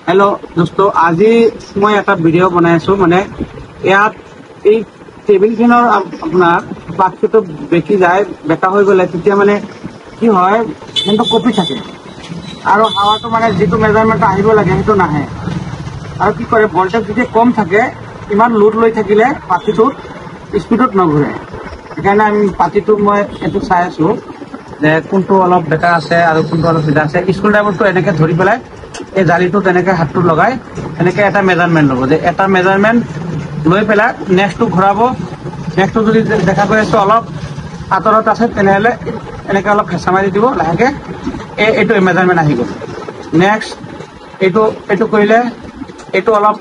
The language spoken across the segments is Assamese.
हेलो दोस्तों, आज मैं एक भिडिओ बनाई माने टेबिल फैनर अपना पार्टটো बेकी जाए बेका हो गले माने कि है फैनটো कपि থাকে और हावाটো माने जितो मेजारमेंट आहिब लागे हेतु नाहे और कि करे भोल्टेज যদি कम থাকে इमान लोड লৈ থাকিলে পাতিটো স্পিडत नघुरे এখানে আমি পাতিটো মই এটো চাই আছো যে কোনটো অলপ বেকা আছে আর কোনটো অলপ সিধা আছে স্কুল ড্ৰাইভাৰটো এনেকে ধৰি পেলাই এই জালিটো তেনেকে হাতটো লগাই এনেকে এটা মেজাৰমেন্ট লব যে এটা মেজাৰমেন্ট লৈ পেলাই নেক্সটটো ঘূৰাব নেক্সটটো যদি দেখা গৈ আছে অলপ আতৰত আছে তেনেহলে এনেকে অলপ ফেঁচা মাৰি দিব লাহেকে এইটো মেজাৰমেন্ট আহি গ'ল নেক্সট এইটো কৰিলে এইটো অলপ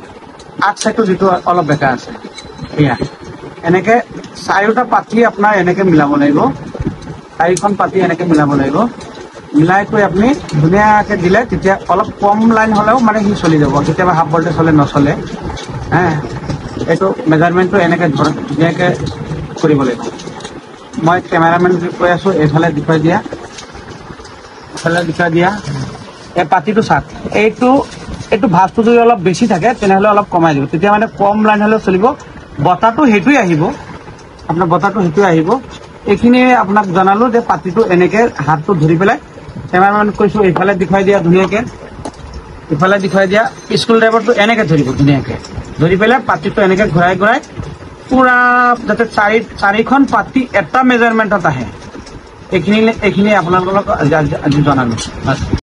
আগ সাইডটো যেটো অলপ বেকা আছে এয়া এনেকে চাৰিটা পাতি আপোনাৰ এনেকে মিলাব লাগিব চাৰিখন পাতি এনেকে মিলাব লাগিব মিলাই কৈ আপনি ধুনিয়াকে দিলে তেতিয়া অলপ কম লাইন হলেও মানে হি চলি যাব কেতিয়াবা হাফ ভোল্টেজ হলে নচলে হ্যাঁ এইটো মেজারমেন্টটো এনেকে ধুনিয়াকে কৰিব লাগিব মই ক্যামেৰামেন কৈ আছো এফালে দেখুৱাই দিয়া এই পাতিটো চাক এইটো ভাঁজটো যদি অলপ বেছি থাকে তেনেহলে অলপ কমাই দিব তেতিয়া মানে কম লাইন হলে চলিব বতাটো হেতুই আহিব আপোনাৰ বতাটো হেতুই আহিব এইখিনি আপোনাক জানালো যে পাতিটো এনেকে হাতটো ধৰি পেলাই ক্যামেৰামেন কৈছো এফালে দেখুৱাই দিয়া ধুনিয়াকে এফালে দেখুৱাই দিয়া স্কুল ড্ৰাইভাৰটো এনেকে ধৰিব ধুনিয়াকে ধৰি পেলাই পাতিটো এনেকে ঘূৰাই পুৰা যাতে চাৰিখন পাতি এটা মেজাৰমেন্টত আহে এইখিনি আপোনালোকক আজি জনালো